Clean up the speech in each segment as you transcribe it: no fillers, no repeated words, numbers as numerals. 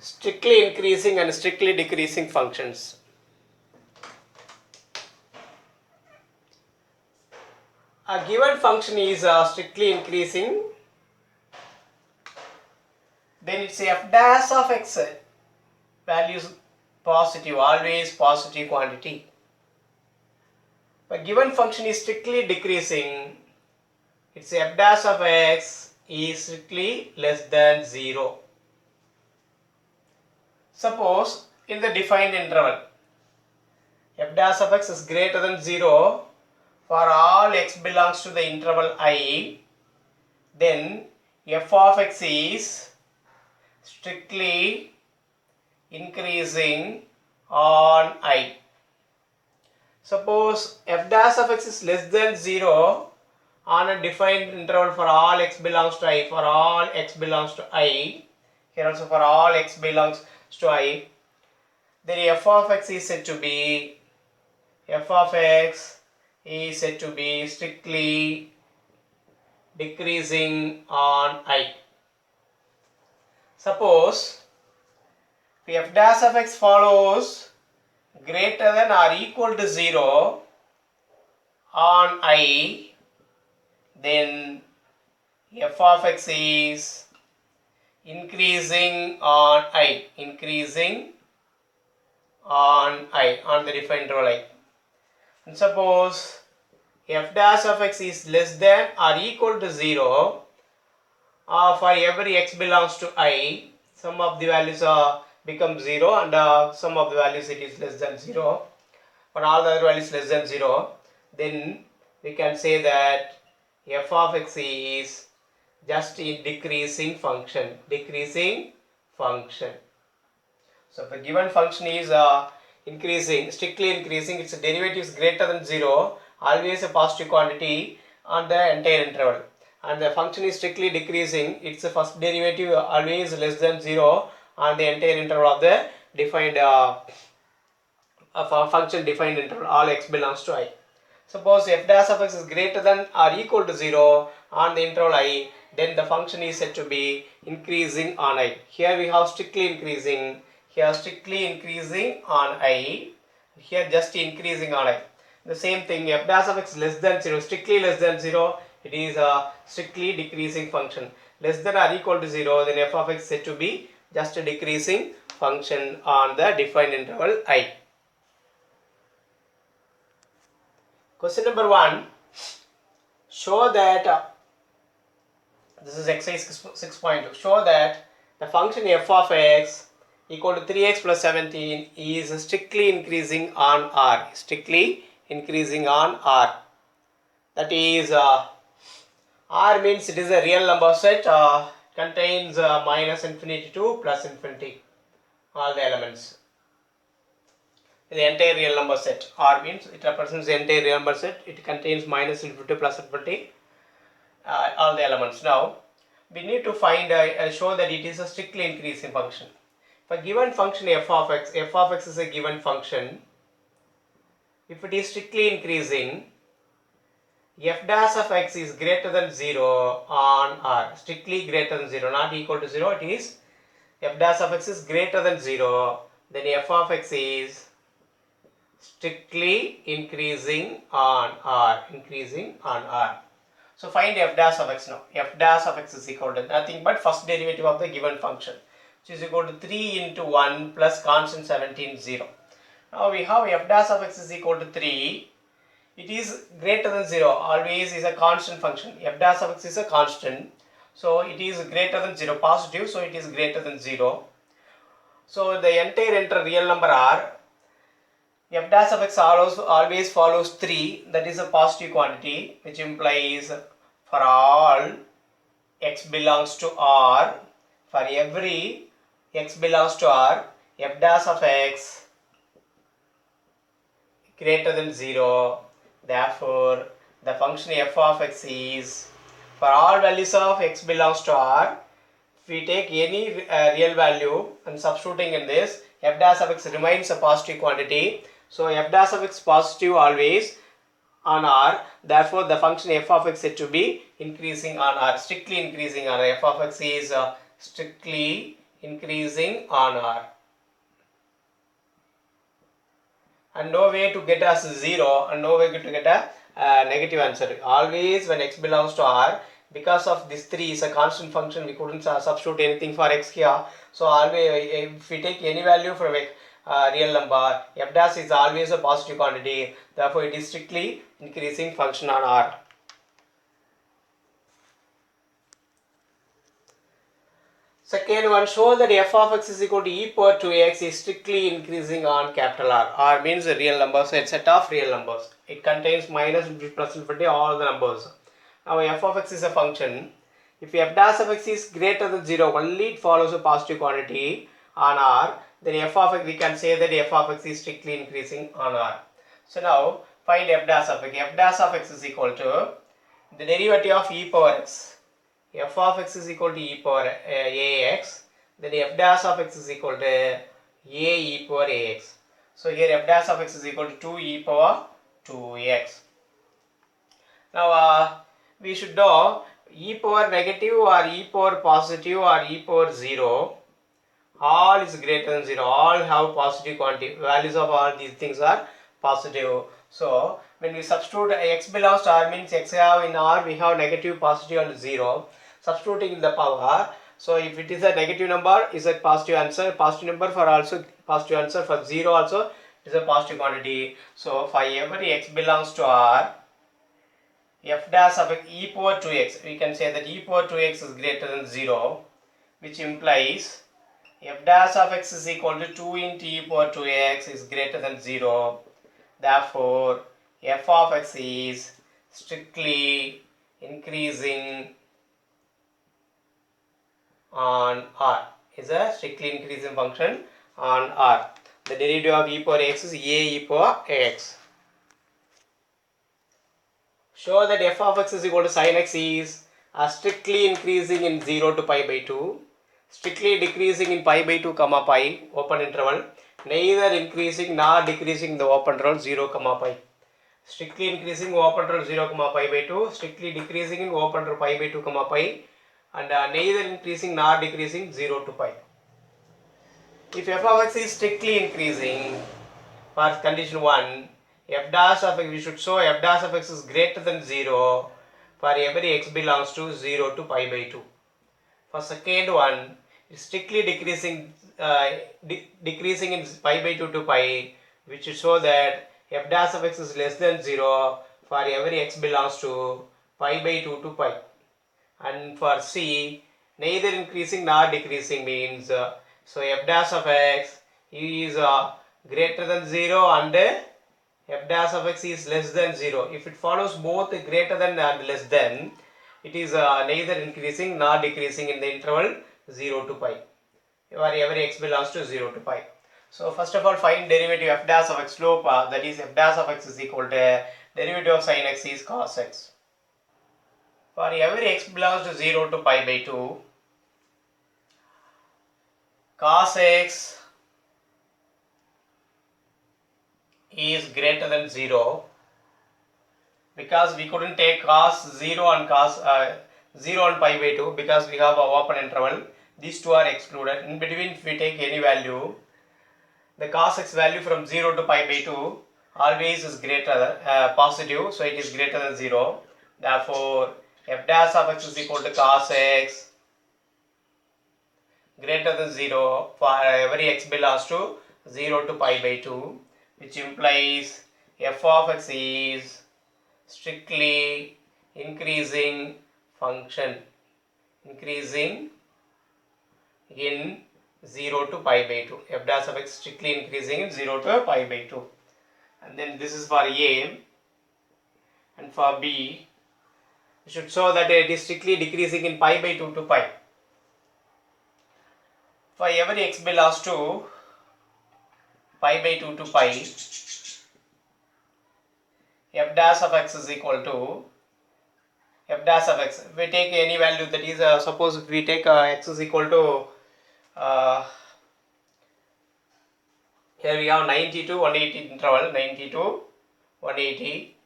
strictly increasing and strictly decreasing functions. A given function is strictly increasing, then it's f dash of x values positive, always positive quantity. If a given function is strictly decreasing, its f dash of x is strictly less than 0. Suppose in the defined interval, f dash of x is greater than 0 for all x belongs to the interval I, then f of x is strictly increasing on I. Suppose f dash of x is less than 0 on a defined interval for all x belongs to I, for all x belongs to I, here also for all x belongs to I, then f of x is said to be strictly decreasing on I. Suppose if f dash of x follows greater than or equal to 0 on I, then f of x is increasing on I, on the defined interval I. And suppose f dash of x is less than or equal to 0 for every x belongs to I, some of the values become 0 and some of the values it is less than 0, for all the other values less than 0, then we can say that f of x is just a decreasing function. So if a given function is increasing, strictly increasing, its derivative is greater than 0, always a positive quantity on the entire interval, and the function is strictly decreasing, its first derivative always less than 0 on the entire interval of the defined function defined interval, all x belongs to I. Suppose f dash of x is greater than or equal to 0 on the interval I, then the function is said to be increasing on I. Here we have strictly increasing, here strictly increasing on I, here just increasing on I. The same thing, f dash of x less than 0, strictly less than 0, it is a strictly decreasing function. Less than or equal to 0, then f of x is said to be just a decreasing function on the defined interval I. Question number 1, show that this is exercise 6.2. Show that the function f of x equal to 3x plus 17 is strictly increasing on R. That is, R means it is a real number set, contains minus infinity to plus infinity, all the elements. The entire real number set. R means it represents the entire real number set. It contains minus infinity to plus infinity, all the elements. Now we need to find show that it is a strictly increasing function. If a given function f of x is a given function, if it is strictly increasing, f dash of x is greater than 0 on R, strictly greater than 0, not equal to 0, it is f dash of x is greater than 0, then f of x is strictly increasing on R, So find f dash of x now. F dash of x is equal to nothing but first derivative of the given function, which is equal to 3 into 1 plus constant 17, 0. Now we have f dash of x is equal to 3. It is greater than 0, always is a constant function. F dash of x is a constant, so it is greater than 0, positive, so it is greater than 0. So the entire real number R, f dash of x always follows 3, that is a positive quantity, which implies for all x belongs to R, for every x belongs to R, f dash of x greater than 0. Therefore, the function f of x is, for all values of x belongs to R, if we take any real value and substituting in this, f dash of x remains a positive quantity. So f dash of x positive always on R. Therefore, the function f of x is said to be increasing on R, strictly increasing on R. F of x is strictly increasing on R. And no way to get us 0 and no way to get a negative answer. Always when x belongs to R, because of this 3 is a constant function, we couldn't substitute anything for x here. So always if we take any value from a real number, f dash is always a positive quantity. Therefore it is strictly increasing function on R. Second one, show that f of x is equal to e power 2x is strictly increasing on capital R. R means a real number, so it's a set of real numbers. It contains minus, plus, infinity, all the numbers. Now f of x is a function. If f dash of x is greater than 0, only it follows a positive quantity on R, then f of x, we can say that f of x is strictly increasing on R. So now find f dash of x. F dash of x is equal to the derivative of e power x. F of x is equal to e power ax, then f dash of x is equal to a e power ax. So here f dash of x is equal to 2 e power 2x. Now we should know e power negative or e power positive or e power 0, all is greater than 0, all have positive quantity, values of all these things are positive. So when we substitute x belongs to R means x have in R we have negative, positive and 0. Substituting in the power, so if it is a negative number is a positive answer, positive number for also positive answer, for 0 also is a positive quantity. So for every x belongs to R, f dash of e power 2x, we can say that e power 2x is greater than 0, which implies f dash of x is equal to 2 into e power 2x is greater than 0. Therefore f of x is strictly increasing on R, is a strictly increasing function on R. The derivative of e power x is a e power ax. Show that f of x is equal to sin x is strictly increasing in 0 to pi by 2, strictly decreasing in pi by 2 comma pi open interval, neither increasing nor decreasing in the open interval 0 comma pi. Strictly increasing open interval 0 comma pi by 2, strictly decreasing in open interval pi by 2 comma pi, and neither increasing nor decreasing 0 to pi. If f of x is strictly increasing, for condition 1, f dash of x, we should show f dash of x is greater than 0 for every x belongs to 0 to pi by 2. For second one, strictly decreasing decreasing in pi by 2 to pi, which should show that f dash of x is less than 0 for every x belongs to pi by 2 to pi. And for C, neither increasing nor decreasing means so f dash of x is greater than 0 and f dash of x is less than 0. If it follows both greater than and less than, it is neither increasing nor decreasing in the interval 0 to pi, where every x belongs to 0 to pi. So first of all, find derivative f dash of x slope, that is f dash of x is equal to derivative of sin x is cos x. For every x belongs to 0 to pi by 2, cos x is greater than 0, because we couldn't take cos 0 and cos 0 and pi by 2 because we have an open interval. These two are excluded. In between, if we take any value, the cos x value from 0 to pi by 2 always is greater positive, so it is greater than 0. Therefore f dash of x is equal to cos x greater than 0 for every x belongs to 0 to pi by 2, which implies f of x is strictly increasing function, increasing in 0 to pi by 2. F dash of x strictly increasing in 0 to pi by 2. And then this is for A, and for B, we should show that it is strictly decreasing in pi by 2 to pi. For every x belongs to pi by 2 to pi, f dash of x is equal to f dash of x. If we take any value, that is suppose if we take x is equal to here we have 90 to 180 interval, 90 to 180.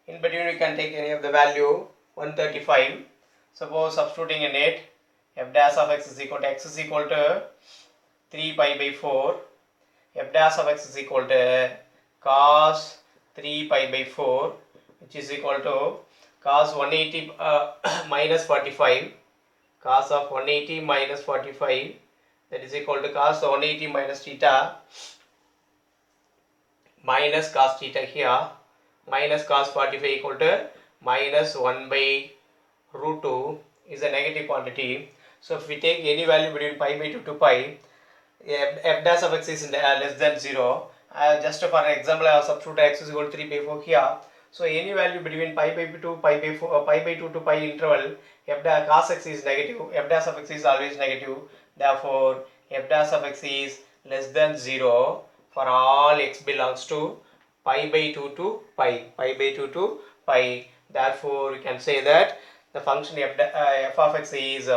In between we can take any of the value 135. Suppose substituting in it, f dash of x is equal to x is equal to 3 pi by 4. F dash of x is equal to cos 3 pi by 4, which is equal to cos 180 minus 45. Cos of 180 minus 45, that is equal to cos 180 minus theta minus cos theta here, minus cos 45 equal to minus 1 by root 2 is a negative quantity. So if we take any value between pi by 2 to pi, f dash of x is less than 0. Just for example, I have substituted x is equal to 3 by 4 here. So any value between pi by 2, pi by 4, pi by 2 to pi interval, f dash cos x is negative, f dash of x is always negative. Therefore, f dash of x is less than 0 for all x belongs to pi by 2 to pi, pi by 2 to pi. Therefore, we can say that the function f of x is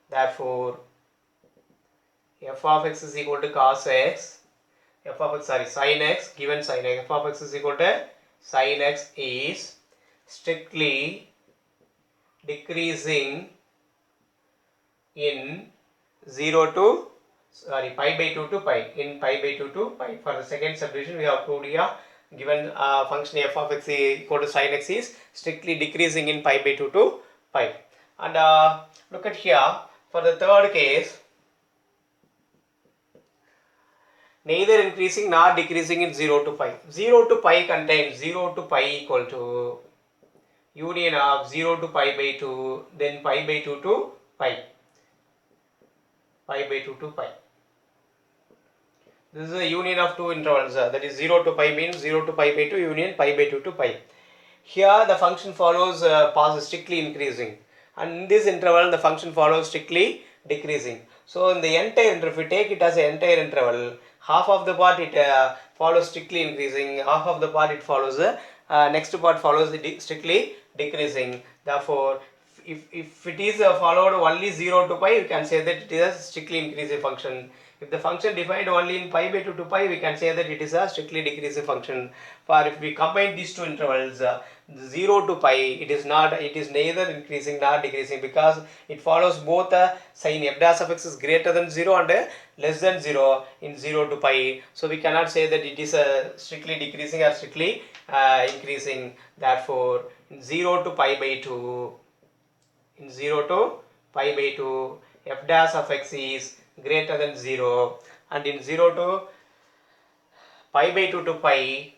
therefore f of x is equal to cos x, f of x, sorry, sin x, given sin x, f of x is equal to sin x is strictly decreasing in 0 to, sorry, pi by 2 to pi, in pi by 2 to pi. For the second subdivision, we have proved here, given function f of x equal to sin x is strictly decreasing in pi by 2 to pi. And look at here, for the third case, neither increasing nor decreasing in 0 to pi. 0 to pi contains 0 to pi equal to union of 0 to pi by 2, then pi by 2 to pi. Pi by 2 to pi. This is a union of two intervals, that is 0 to pi means 0 to pi by 2 union pi by 2 to pi. Here the function follows strictly increasing, and in this interval the function follows strictly decreasing. So in the entire interval, if we take it as an entire interval, half of the part it follows strictly increasing, half of the part it follows next part follows strictly decreasing. Therefore, if it is followed only 0 to pi, we can say that it is a strictly increasing function. If the function defined only in pi by 2 to pi, we can say that it is a strictly decreasing function. For if we combine these two intervals, 0 to pi, it is neither increasing nor decreasing, because it follows both sin f dash of x is greater than 0 and less than 0 in 0 to pi. So we cannot say that it is strictly decreasing or strictly increasing. Therefore, in 0 to pi by 2, in 0 to pi by 2, f dash of x is greater than 0, and in 0 to pi by 2 to pi,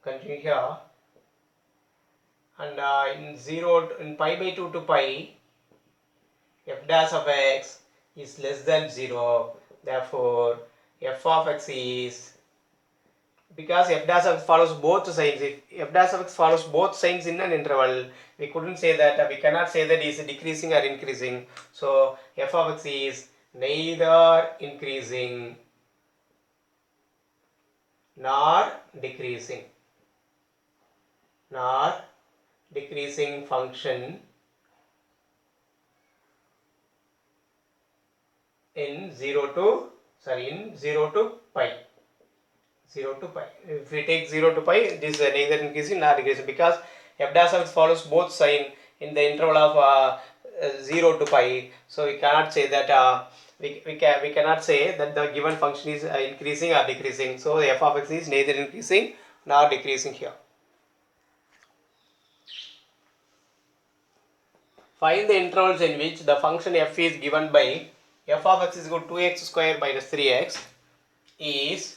continue here, and in pi by 2 to pi, f dash of x is less than 0. Therefore, f of x is, because f dash of x follows both signs, if f dash of x follows both signs in an interval, we couldn't say that, we cannot say that it is decreasing or increasing. So f of x is neither increasing nor decreasing function in 0 to pi. 0 to pi. If we take 0 to pi, it is neither increasing nor decreasing, because f dash of x follows both sign in the interval of 0 to pi. So we cannot say that we cannot say that the given function is increasing or decreasing. So the f of x is neither increasing nor decreasing here. Find the intervals in which the function f is given by f of x is equal to 2x square minus 3x is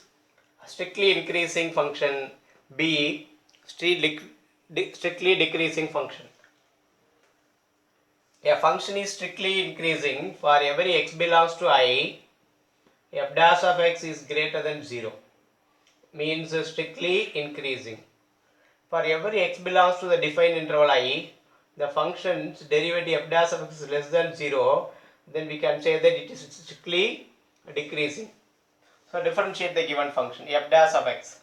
strictly increasing function, B strictly decreasing function. A function is strictly increasing for every x belongs to I, f dash of x is greater than 0, means strictly increasing. For every x belongs to the defined interval I, the function's derivative f dash of x is less than 0, then we can say that it is strictly decreasing. So differentiate the given function f dash of x,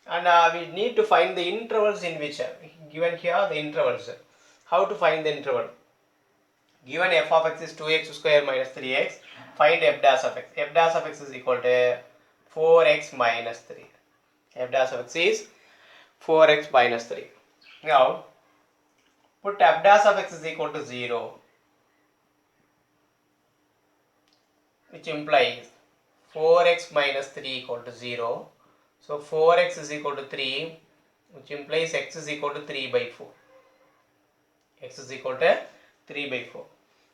and we need to find the intervals in which, given here the intervals. How to find the interval? Given f of x is 2x square minus 3x, find f dash of x. F dash of x is equal to 4x minus 3. f dash of x is 4x minus 3. Now put f dash of x is equal to 0, which implies 4x minus 3 equal to 0. So 4x is equal to 3, which implies x is equal to 3 by 4. X is equal to 3 by 4.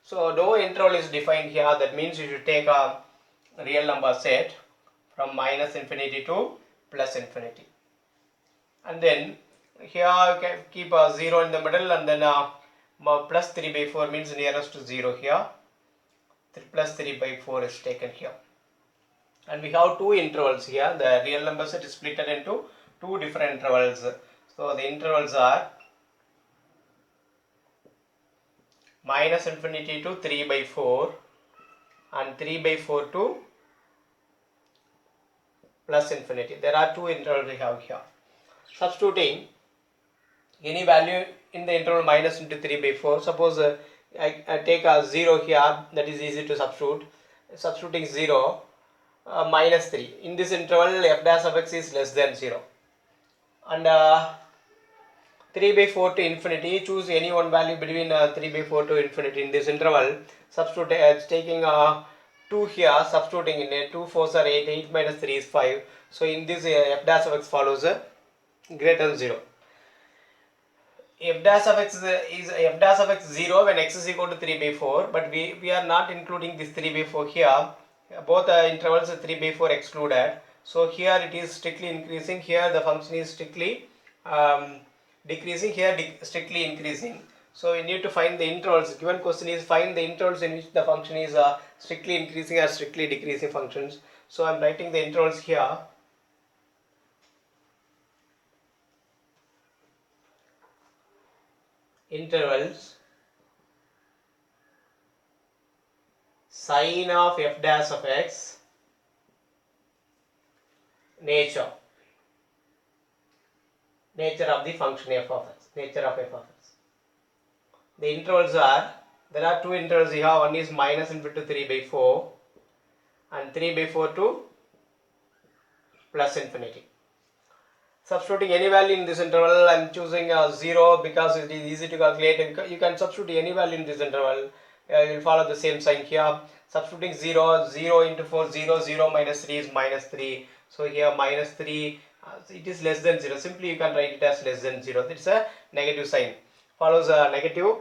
So no interval is defined here. That means you should take a real number set from minus infinity to plus infinity. And then here you can keep a 0 in the middle, and then plus 3 by 4 means nearest to 0 here. Plus 3 by 4 is taken here. And we have two intervals here. The real number set is split into two different intervals. So the intervals are minus infinity to 3 by 4 and 3 by 4 to plus infinity. There are two intervals we have here. Substituting any value in the interval minus into 3 by 4. Suppose I take a 0 here, that is easy to substitute. Substituting 0, minus 3. In this interval, f dash of x is less than 0. And 3 by 4 to infinity, choose any one value between 3 by 4 to infinity in this interval. Substitute, taking 2 here, substituting in it, 2 4s are 8, 8 minus 3 is 5. So in this f dash of x follows greater than 0. F dash of x is f dash of x 0 when x is equal to 3 by 4, but we are not including this 3 by 4 here. Both intervals 3 by 4 excluded. So here it is strictly increasing, here the function is strictly decreasing, here strictly increasing. So we need to find the intervals. Given question is find the intervals in which the function is strictly increasing or strictly decreasing functions. So I am writing the intervals here. Intervals sine of f dash of x, nature of the function f of x, nature of f of x. The intervals are, there are two intervals here. One is minus infinity to 3 by 4 and 3 by 4 to plus infinity. Substituting any value in this interval, I am choosing 0 because it is easy to calculate. You can substitute any value in this interval. You will follow the same sign here. Substituting 0, 0 into 4, 0, 0 minus 3 is minus 3. So here minus 3, it is less than 0. Simply you can write it as less than 0. It's a negative sign. Follows a negative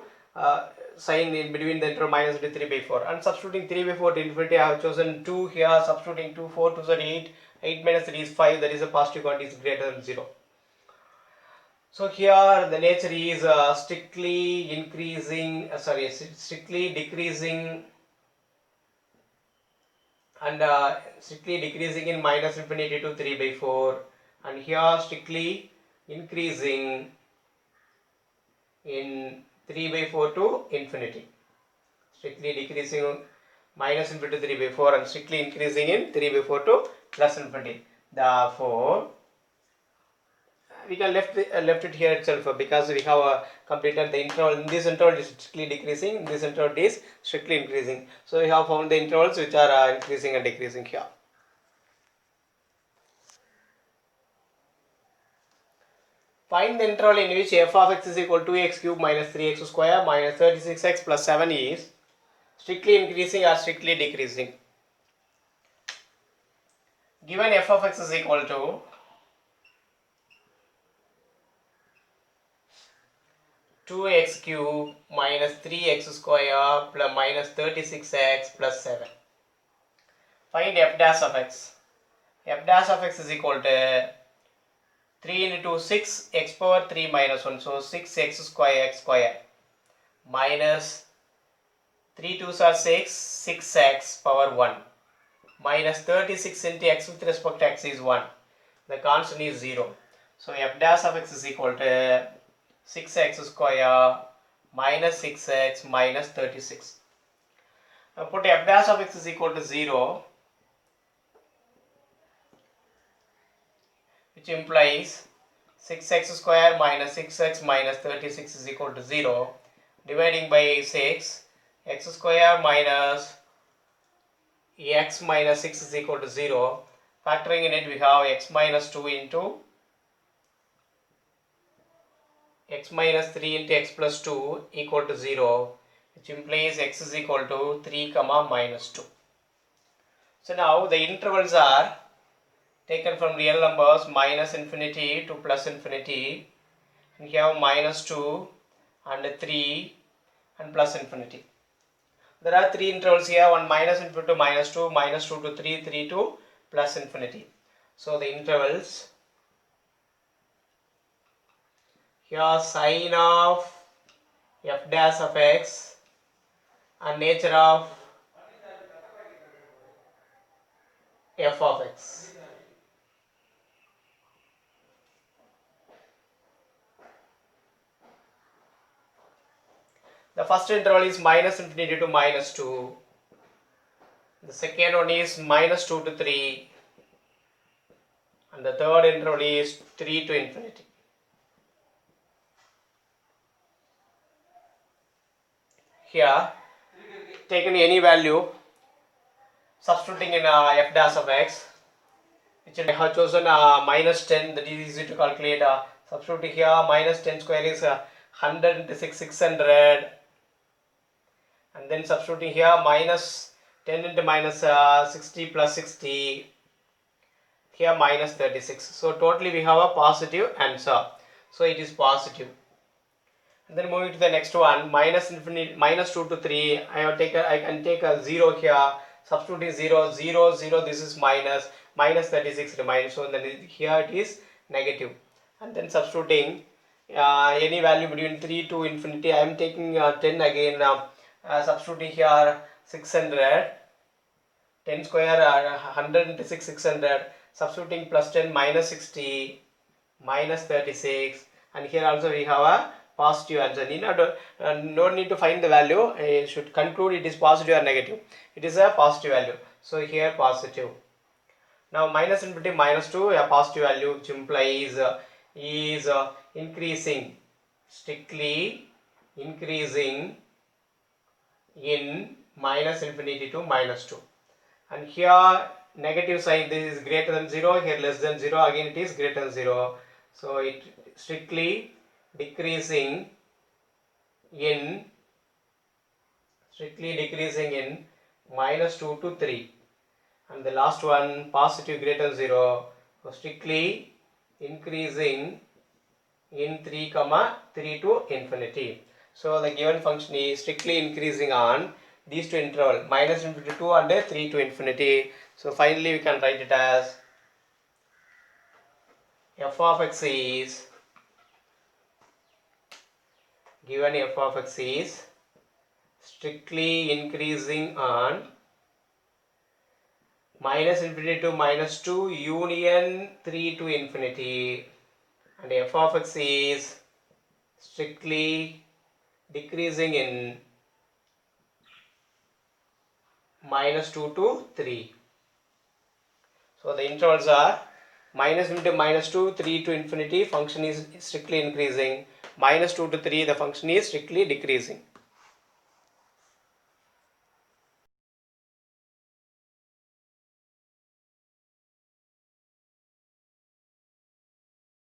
sign in between the interval minus 3 by 4. And substituting 3 by 4 to infinity, I have chosen 2 here. Substituting 2, 4, 2 is 8. 8 minus 3 is 5, that is a positive quantity is greater than 0. So here the nature is strictly increasing, strictly decreasing, and strictly decreasing in minus infinity to 3 by 4, and here strictly increasing in 3 by 4 to infinity. Strictly decreasing minus infinity to 3 by 4 and strictly increasing in 3 by 4 to plus infinity. Therefore, we can left it here itself because we have completed the interval. In this interval it is strictly decreasing, in this interval it is strictly increasing. So we have found the intervals which are increasing and decreasing here. Find the interval in which f of x is equal to 2x cube minus 3x square minus 36x plus 7 is strictly increasing or strictly decreasing. Given f of x is equal to 2x cube minus 3x square plus minus 36x plus 7. Find f dash of x. F dash of x is equal to 3 into 6 x power 3 minus 1. So 6x square minus 3 2s are 6, 6x power 1 minus 36 into x with respect to x is 1. The constant is 0. So f dash of x is equal to 6x square minus 6x minus 36. Now put f dash of x is equal to 0, which implies 6x square minus 6x minus 36 is equal to 0. Dividing by 6, x square minus x minus 6 is equal to 0. Factoring in it, we have x minus 2 into x minus 3 into x plus 2 equal to 0, which implies x is equal to 3 comma minus 2. So now the intervals are taken from real numbers minus infinity to plus infinity, and here have minus 2 and 3 and plus infinity. There are three intervals here, one minus infinity to minus 2, minus 2 to 3, 3 to plus infinity. So the intervals here, sine of f dash of x and nature of f of x. The first interval is minus infinity to minus 2. The second one is minus 2 to 3. And the third interval is 3 to infinity. Here, taken any value, substituting in f dash of x, which I have chosen minus 10, that is easy to calculate. Substituting here, minus 10 square is 100 into 600. And then substituting here, minus 10 into minus 60 plus 60. Here minus 36. So totally we have a positive answer. So it is positive. And then moving to the next one, minus infinity, minus 2 to 3. I can take a 0 here. Substituting 0, 0, 0. This is minus 36 remains. So then here it is negative. And then substituting any value between 3 to infinity. I am taking 10 again. Substituting here 600. 10 square 100 into 600. Substituting plus 10 minus 60 minus 36, and here also we have a positive answer. No need to find the value. You should conclude it is positive or negative. It is a positive value. So here positive. Now minus infinity minus 2, a positive value, which implies is increasing, strictly increasing in minus infinity to minus 2. And here negative sign, this is greater than 0, here less than 0, again it is greater than 0. So it strictly decreasing in minus 2 to 3. And the last one, positive greater than 0, so strictly increasing in 3 comma 3 to infinity. So the given function is strictly increasing on these two intervals, minus infinity to 2 and 3 to infinity. So finally we can write it as f of x is, given f of x is strictly increasing on minus infinity to minus 2 union 3 to infinity, and f of x is strictly decreasing in minus 2 to 3. So the intervals are minus infinity to minus 2, 3 to infinity, function is strictly increasing. Minus 2 to 3, the function is strictly decreasing.